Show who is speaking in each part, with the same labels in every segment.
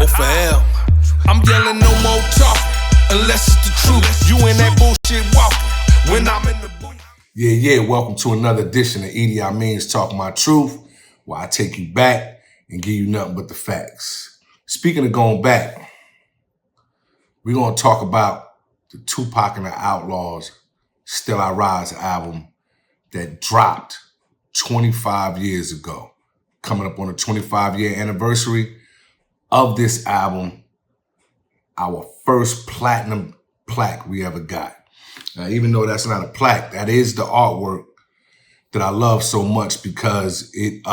Speaker 1: or for hell. I'm yelling no more talking, unless it's the truth. You in that bullshit walking, when I'm in the booth.
Speaker 2: Yeah, welcome to another edition of EDI Mean's Talking My Truth, where I take you back and give you nothing but the facts. Speaking of going back, we're going to talk about the Tupac and the Outlawz Still I Rise album that dropped 25 years ago. Coming up on the 25-year anniversary of this album, our first platinum plaque we ever got. Now, even though that's not a plaque, that is the artwork that I love so much because it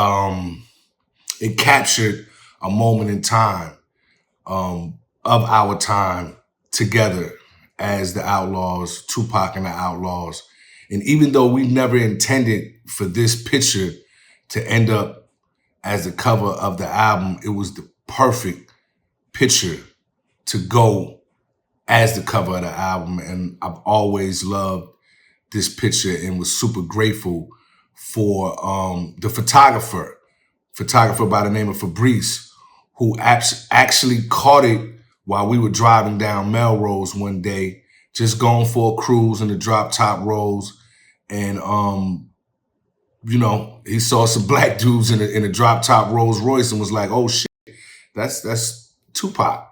Speaker 2: captured a moment in time of our time together as the Outlawz, Tupac and the Outlawz. And even though we never intended for this picture to end up as the cover of the album, it was the perfect picture to go as the cover of the album. And I've always loved this picture and was super grateful for the photographer by the name of Fabrice, who actually caught it while we were driving down Melrose one day, just going for a cruise in the drop top roads. And, he saw some black dudes in a drop top Rolls Royce and was like, oh shit, that's Tupac.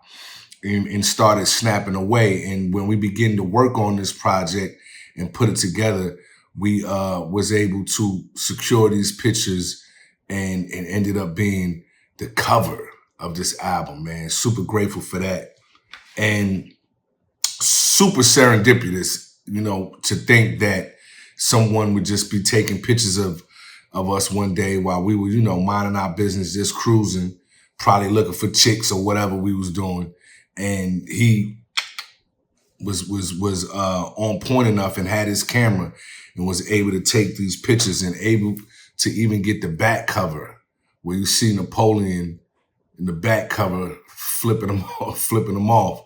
Speaker 2: And started snapping away. And when we began to work on this project and put it together, we was able to secure these pictures and ended up being the cover of this album, man. Super grateful for that. And super serendipitous, to think that someone would just be taking pictures of us one day while we were, minding our business, just cruising, probably looking for chicks or whatever we was doing. And he was on point enough and had his camera and was able to take these pictures and able to even get the back cover where you see Napoleon in the back cover flipping them off.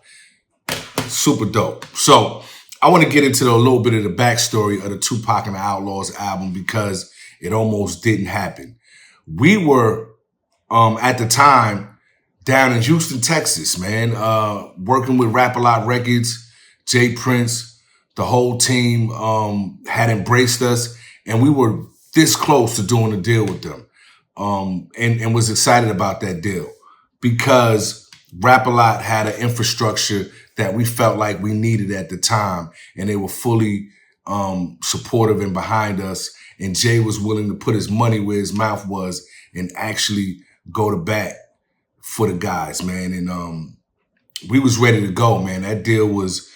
Speaker 2: Super dope. So I want to get into a little bit of the backstory of the Tupac and the Outlawz album because it almost didn't happen. We were, at the time, down in Houston, Texas, man, working with Rap-A-Lot Records, Jay Prince, the whole team had embraced us, and we were this close to doing a deal with them, and was excited about that deal because Rap-A-Lot had an infrastructure that we felt like we needed at the time, and they were fully supportive and behind us, and Jay was willing to put his money where his mouth was and actually go to bat for the guys, man. And we was ready to go, man. That deal was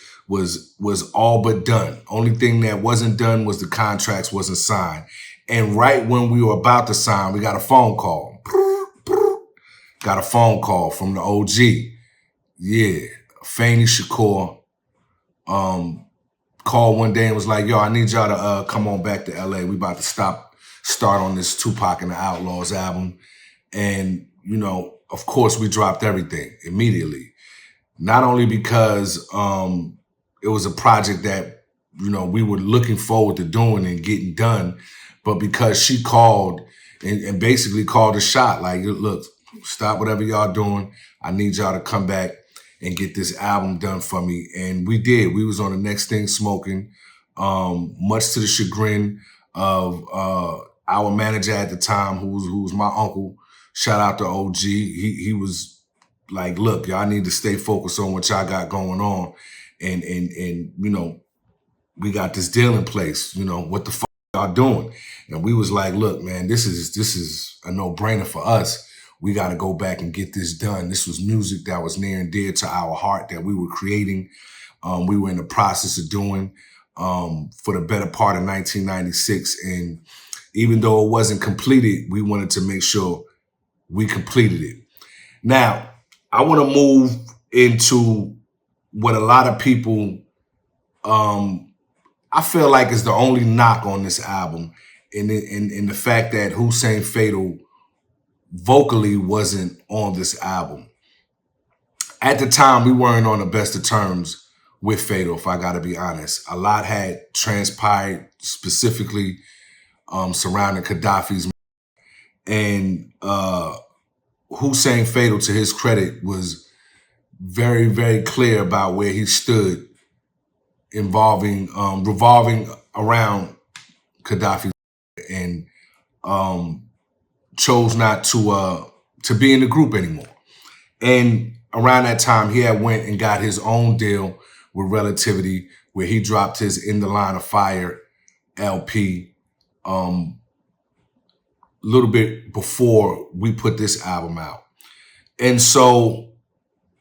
Speaker 2: all but done. Only thing that wasn't done was the contracts wasn't signed. And right when we were about to sign, we got a phone call. Got a phone call from the OG. Yeah, Fanny Shakur called one day and was like, yo, I need y'all to come on back to LA. We about to start on this Tupac and the Outlawz album. And, of course, we dropped everything immediately. Not only because it was a project that, we were looking forward to doing and getting done, but because she called and basically called a shot. Like, look, stop whatever y'all doing. I need y'all to come back and get this album done for me. And we did. We was on the Next Thing Smoking, much to the chagrin of our manager at the time, who was my uncle. Shout out to OG. He was like, look, y'all need to stay focused on what y'all got going on. And we got this deal in place. What the fuck y'all doing? And we was like, look, man, this is a no-brainer for us. We got to go back and get this done. This was music that was near and dear to our heart that we were creating. We were in the process of doing for the better part of 1996. And even though it wasn't completed, we wanted to make sure we completed it. Now, I want to move into what a lot of people, I feel like is the only knock on this album, in the fact that Hussein Fatal vocally wasn't on this album. At the time, we weren't on the best of terms with Fatal, if I got to be honest. A lot had transpired specifically surrounding Gaddafi's. And Hussein Fatal, to his credit, was very, very clear about where he stood revolving around Gaddafi, and chose not to be in the group anymore. And around that time, he had went and got his own deal with Relativity, where he dropped his In the Line of Fire LP a little bit before we put this album out. And so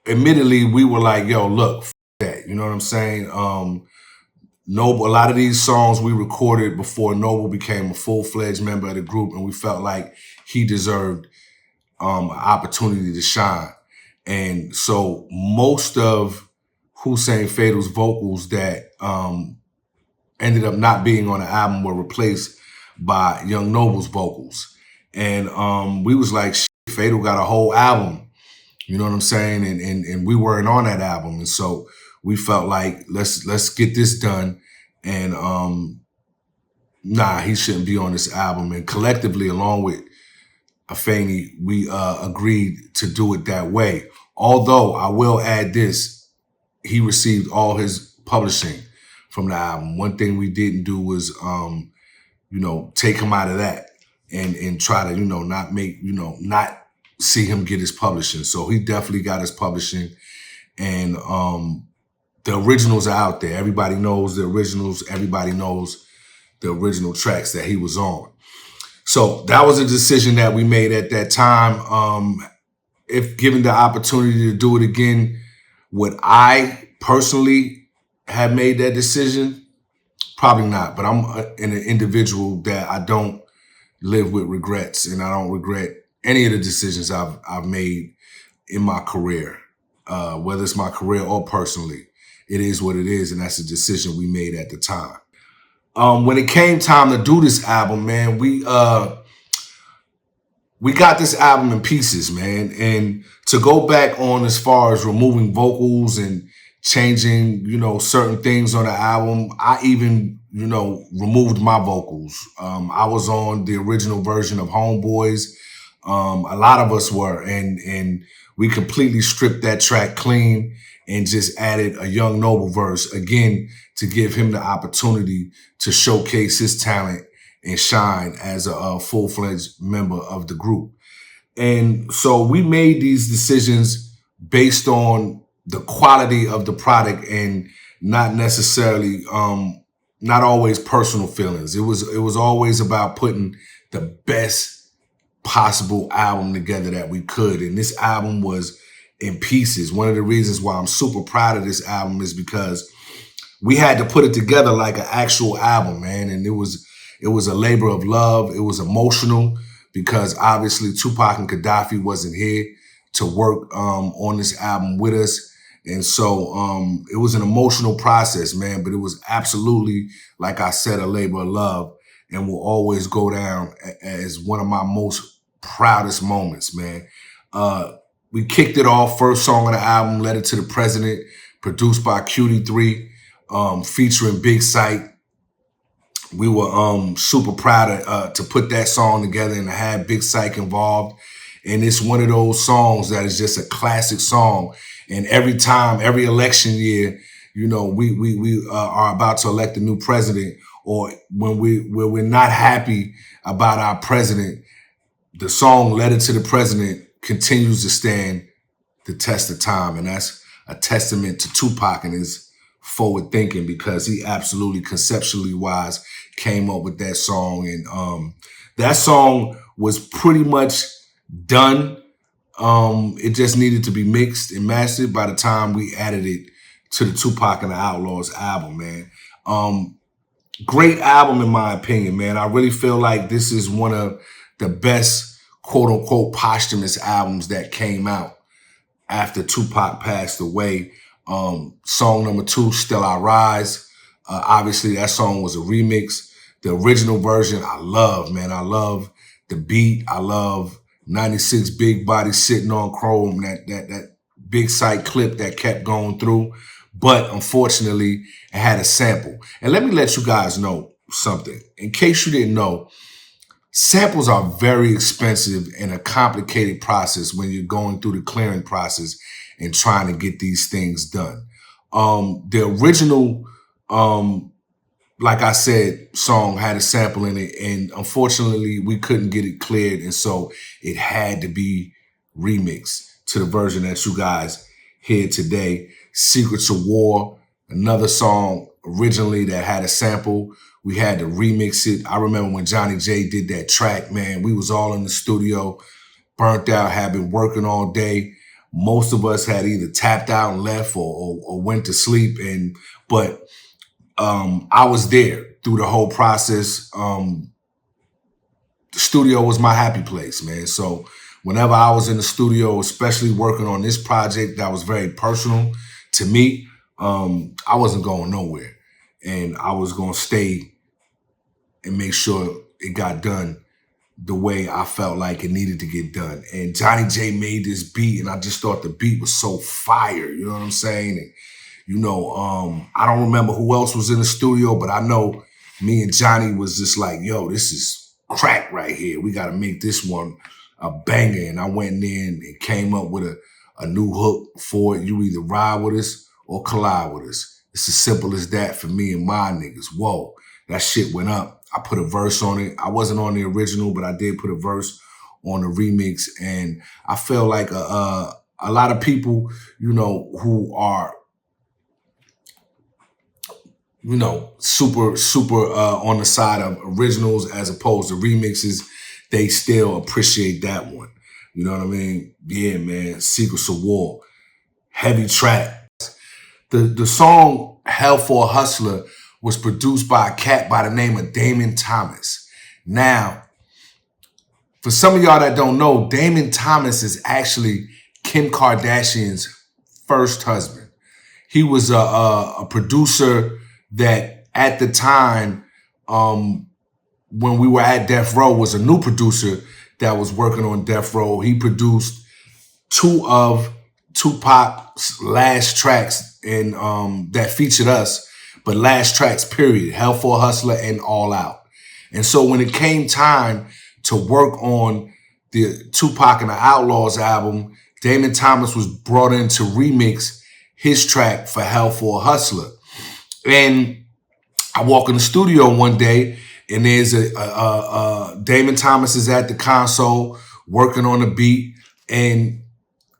Speaker 2: admittedly, we were like, yo, look, f that, you know what I'm saying? Noble, a lot of these songs we recorded before Noble became a full-fledged member of the group, and we felt like he deserved an opportunity to shine. And so most of Hussein Fatal's vocals that ended up not being on the album were replaced by Young Noble's vocals. And we was like, shit, Fatal got a whole album, you know what I'm saying? And we weren't on that album. And so we felt like, let's get this done. And nah, he shouldn't be on this album. And collectively, along with Afeni, we agreed to do it that way. Although I will add this, he received all his publishing from the album. One thing we didn't do was, you know, take him out of that and try to, you know, not see him get his publishing. So he definitely got his publishing, and the originals are out there. Everybody knows the originals. Everybody knows the original tracks that he was on. So that was a decision that we made at that time. If given the opportunity to do it again, would I personally have made that decision? Probably not, but I'm an individual that I don't live with regrets, and I don't regret any of the decisions I've made in my career, whether it's my career or personally. It is what it is, and that's a decision we made at the time. When it came time to do this album, man, we got this album in pieces, man. And to go back on as far as removing vocals and changing, you know, certain things on the album, I even, you know, removed my vocals. I was on the original version of Homeboys. A lot of us were, and we completely stripped that track clean and just added a Young Noble verse, again, to give him the opportunity to showcase his talent and shine as a full-fledged member of the group. And so we made these decisions based on the quality of the product and not necessarily, not always personal feelings. It was always about putting the best possible album together that we could. And this album was in pieces. One of the reasons why I'm super proud of this album is because we had to put it together like an actual album, man. And it was a labor of love. It was emotional because obviously Tupac and Gaddafi wasn't here to work on this album with us. And so it was an emotional process, man, but it was absolutely, like I said, a labor of love, and will always go down as one of my most proudest moments, man. We kicked it off, first song on the album, Letter to the President, produced by QD3, featuring Big Sight. We were super proud to put that song together and to have Big Sight involved. And it's one of those songs that is just a classic song. And every time, every election year, you know, we are about to elect a new president, or when we're not happy about our president, the song Letter to the President continues to stand the test of time. And that's a testament to Tupac and his forward thinking, because he absolutely conceptually wise came up with that song. And that song was pretty much done. It just needed to be mixed and mastered by the time we added it to the Tupac and the Outlawz album, man. Great album in my opinion, man. I really feel like this is one of the best quote unquote posthumous albums that came out after Tupac passed away. Song number 2, Still I Rise. Obviously that song was a remix. The original version I love, man. I love the beat. I love 96 Big Body sitting on chrome, that Big Sight clip that kept going through. But unfortunately, it had a sample. And let me let you guys know something. In case you didn't know, samples are very expensive and a complicated process when you're going through the clearing process and trying to get these things done. The original, like I said, song had a sample in it, and unfortunately we couldn't get it cleared, and so it had to be remixed to the version that you guys hear today. Secretz of War, another song originally that had a sample. We had to remix it. I remember when Johnny J did that track, man, we was all in the studio, burnt out, had been working all day. Most of us had either tapped out and left or went to sleep. But I was there through the whole process. The studio was my happy place, man. So whenever I was in the studio, especially working on this project that was very personal to me, I wasn't going nowhere. And I was going to stay and make sure it got done the way I felt like it needed to get done. And Johnny J made this beat, and I just thought the beat was so fire, you know what I'm saying? And, you know, I don't remember who else was in the studio, but I know me and Johnny was just like, yo, this is crack right here. We got to make this one a banger. And I went in and came up with a new hook for it. You either ride with us or collide with us. It's as simple as that for me and my niggas. Whoa, that shit went up. I put a verse on it. I wasn't on the original, but I did put a verse on the remix. And I feel like a lot of people, you know, who are, you know, super on the side of originals as opposed to remixes, they still appreciate that one. You know what I mean? Yeah, man. Secretz of War. Heavy track. The song Hell for a Hustler was produced by a cat by the name of Damon Thomas. Now, for some of y'all that don't know, Damon Thomas is actually Kim Kardashian's first husband. He was a producer that at the time, when we were at Death Row, was a new producer that was working on Death Row. He produced 2 of Tupac's last tracks and that featured us, but last tracks, period. Hell for a Hustler and All Out. And so when it came time to work on the Tupac and the Outlawz album, Damon Thomas was brought in to remix his track for Hell for a Hustler. And I walk in the studio one day, and there's Damon Thomas is at the console working on the beat, and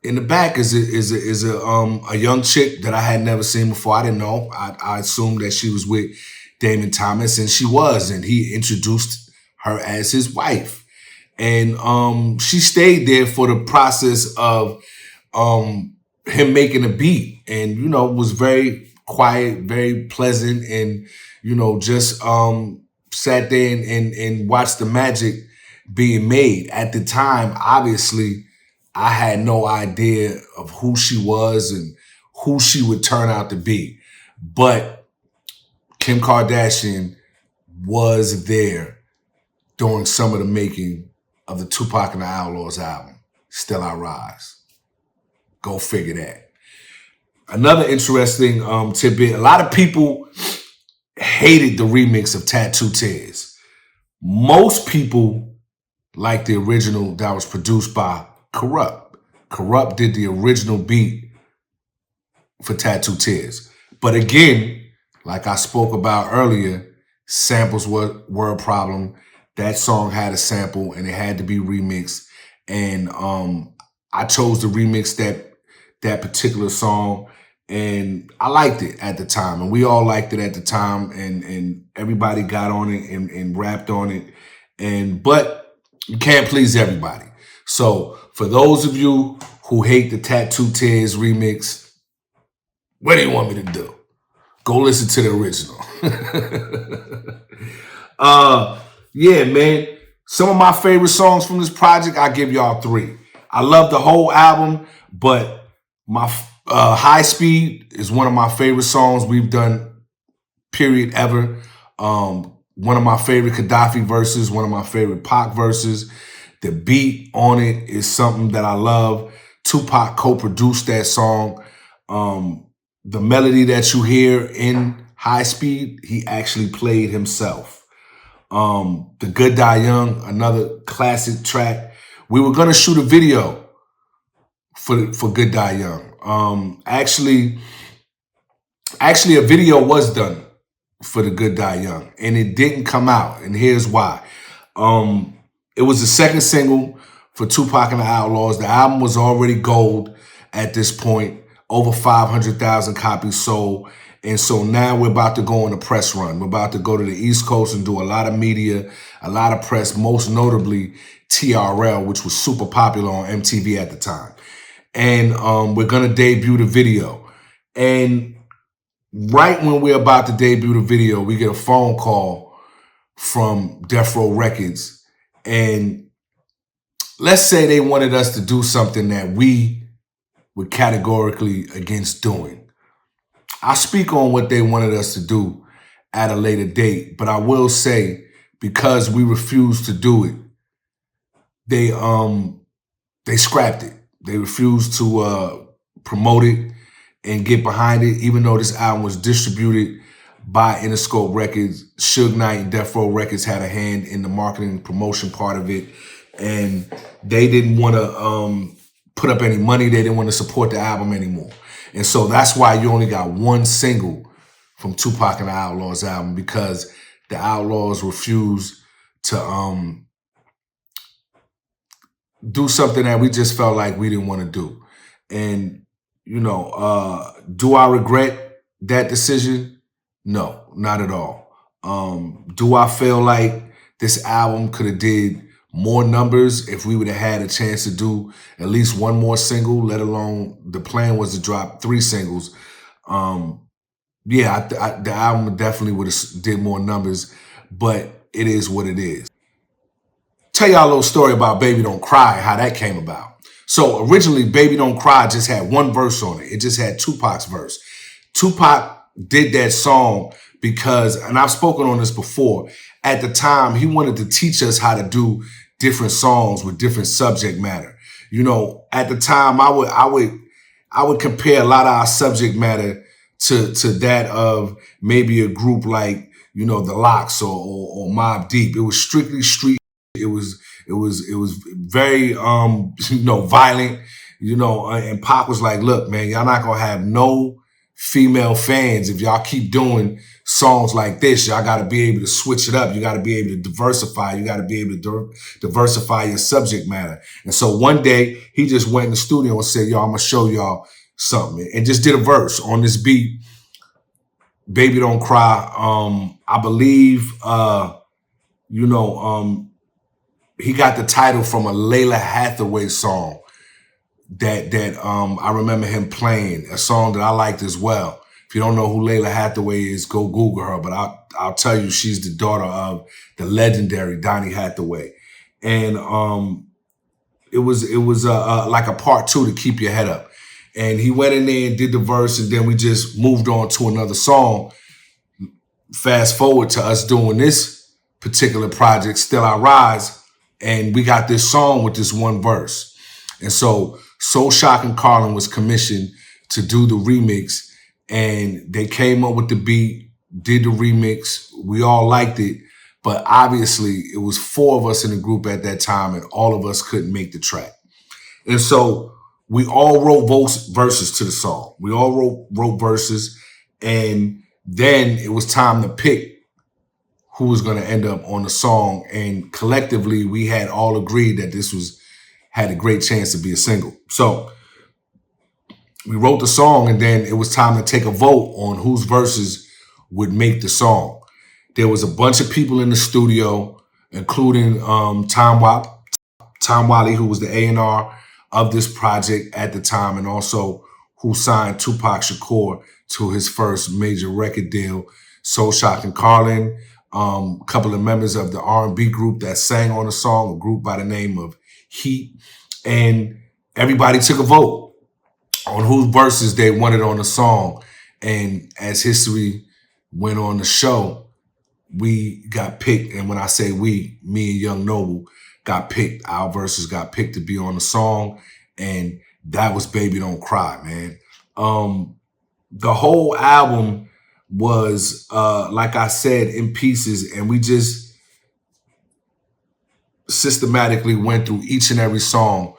Speaker 2: in the back is a young chick that I had never seen before. I didn't know. I assumed that she was with Damon Thomas, and she was, and he introduced her as his wife. And she stayed there for the process of him making a beat, and, you know, was very quiet, very pleasant, and, you know, just sat there and watched the magic being made. At the time, obviously, I had no idea of who she was and who she would turn out to be. But Kim Kardashian was there during some of the making of the Tupac and the Outlawz album, Still I Rise. Go figure that. Another interesting tidbit, a lot of people hated the remix of Tattoo Tears. Most people like the original that was produced by Corrupt. Corrupt did the original beat for Tattoo Tears. But again, like I spoke about earlier, samples were a problem. That song had a sample and it had to be remixed. And I chose to remix that particular song, and I liked it at the time, and we all liked it at the time, and everybody got on it and rapped on it. But you can't please everybody. So for those of you who hate the Tattoo Tears remix, what do you want me to do? Go listen to the original. Yeah, man. Some of my favorite songs from this project, I give y'all 3. I love the whole album, but my High Speed is one of my favorite songs we've done, period, ever. One of my favorite Gaddafi verses, one of my favorite Pac verses. The beat on it is something that I love. Tupac co-produced that song. The melody that you hear in High Speed, he actually played himself. The Good Die Young, another classic track. We were gonna shoot a video for Good Die Young. Actually, a video was done for the Good Die Young, and it didn't come out. And here's why. It was the second single for Tupac and the Outlawz. The album was already gold at this point, over 500,000 copies sold. And so now we're about to go on a press run. We're about to go to the East Coast and do a lot of media, a lot of press, most notably TRL, which was super popular on MTV at the time. And we're gonna debut the video. And right when we're about to debut the video, we get a phone call from Death Row Records. And let's say they wanted us to do something that we were categorically against doing. I'll speak on what they wanted us to do at a later date, but I will say, because we refused to do it, they scrapped it. They refused to promote it and get behind it, even though this album was distributed by Interscope Records. Suge Knight and Death Row Records had a hand in the marketing and promotion part of it, and they didn't want to put up any money. They didn't want to support the album anymore. And so that's why you only got one single from Tupac and the Outlawz album, because the Outlawz refused to do something that we just felt like we didn't want to do. And, you know, do I regret that decision? No, not at all. Do I feel like this album could have did more numbers if we would have had a chance to do at least one more single, let alone the plan was to drop 3 singles? Yeah, the album definitely would have did more numbers, but it is what it is. Tell y'all a little story about Baby Don't Cry, how that came about. So originally, Baby Don't Cry just had one verse on it. It just had Tupac's verse. Tupac did that song because, and I've spoken on this before, at the time, he wanted to teach us how to do different songs with different subject matter. You know, at the time, I would compare a lot of our subject matter to that of maybe a group like, you know, The Lox or Mobb Deep. It was strictly street. It was very you know, violent, you know, and Pac was like, look, man, y'all not gonna have no female fans if y'all keep doing songs like this. Y'all gotta be able to switch it up. You gotta be able to diversify. You gotta be able to diversify your subject matter. And so one day he just went in the studio and said, yo, I'm gonna show y'all something, and just did a verse on this beat, Baby Don't Cry. I believe, you know, he got the title from a Layla Hathaway song that I remember him playing, a song that I liked as well. If you don't know who Layla Hathaway is, go Google her. But I'll tell you, she's the daughter of the legendary Donny Hathaway. And it was like a part 2 to Keep Your Head Up. And he went in there and did the verse, and then we just moved on to another song. Fast forward to us doing this particular project, Still I Rise, and we got this song with this one verse. And so Soul Shock and Carlin was commissioned to do the remix, and they came up with the beat, did the remix. We all liked it, but obviously it was 4 of us in the group at that time, and all of us couldn't make the track. And so we all wrote verses to the song. We all wrote verses, and then it was time to pick who was going to end up on the song. And collectively, we had all agreed that this had a great chance to be a single. So we wrote the song, and then it was time to take a vote on whose verses would make the song. There was a bunch of people in the studio, including Tom Wally, who was the A&R of this project at the time, and also who signed Tupac Shakur to his first major record deal. Soul Shock and Carlin, a couple of members of the R&B group that sang on the song, a group by the name of Heat, and everybody took a vote on whose verses they wanted on the song. And as history went on the show, we got picked. And when I say we, me and Young Noble got picked. Our verses got picked to be on the song, and that was Baby Don't Cry, man. The whole album was, like I said, in pieces, and we just systematically went through each and every song,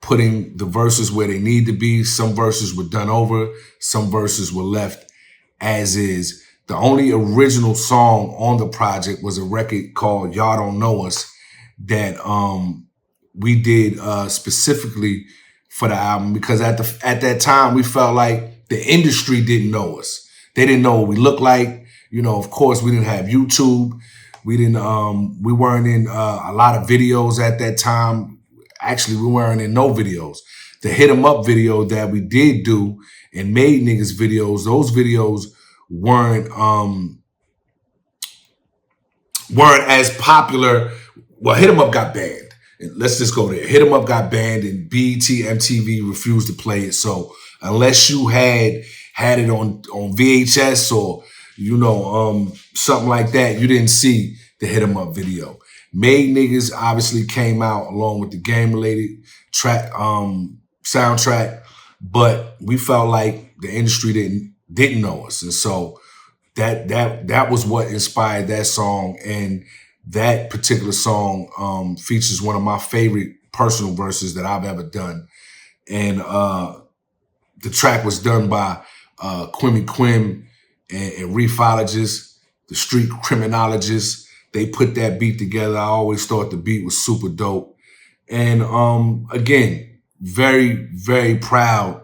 Speaker 2: putting the verses where they need to be. Some verses were done over, some verses were left as is. The only original song on the project was a record called Y'all Don't Know Us that we did specifically for the album, because at that time we felt like the industry didn't know us. They didn't know what we looked like. You know, of course, we didn't have YouTube. We weren't in a lot of videos at that time. Actually, we weren't in no videos. The Hit 'Em Up video that we did do and made niggas videos, those videos weren't as popular. Well, Hit 'Em Up got banned. Let's just go there. Hit 'Em Up got banned and BET, MTV refused to play it. So unless you had it on VHS or, you know, something like that, you didn't see the Hit 'Em Up video. Made Niggas obviously came out along with the game-related track, soundtrack, but we felt like the industry didn't know us. And so that was what inspired that song. And that particular song features one of my favorite personal verses that I've ever done. And the track was done by Quimmy Quim and Refologist, the Street Criminologists. They put that beat together. I always thought the beat was super dope. And again, very, very proud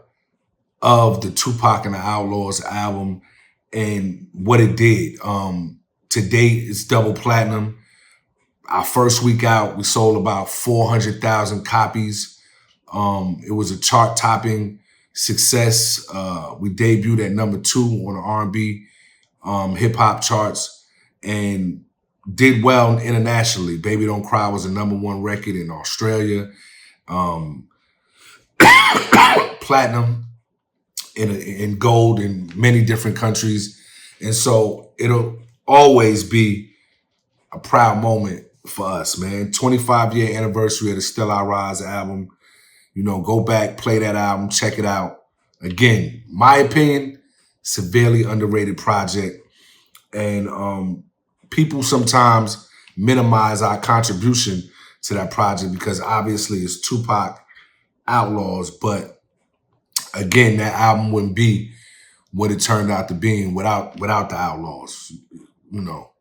Speaker 2: of the Tupac and the Outlawz album and what it did. To date, it's double platinum. Our first week out, we sold about 400,000 copies. It was a chart-topping success. We debuted at #2 on the R&B hip-hop charts and did well internationally. Baby Don't Cry was a #1 record in Australia. Platinum in gold in many different countries. And so it'll always be a proud moment for us, man. 25-year anniversary of the Still I Rise album. You know, go back, play that album, check it out. Again, my opinion, severely underrated project. And people sometimes minimize our contribution to that project because obviously it's Tupac, Outlawz, but again, that album wouldn't be what it turned out to be without the Outlawz. You know,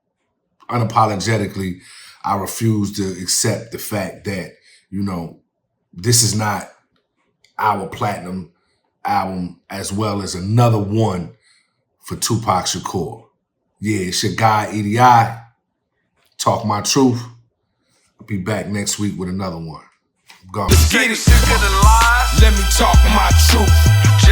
Speaker 2: unapologetically, I refuse to accept the fact that, you know, this is not our platinum album as well as another one for Tupac Shakur. Yeah, it's your guy, E.D.I. Talk My Truth. I'll be back next week with another one. Go.
Speaker 1: Let's get it. Let me talk my truth.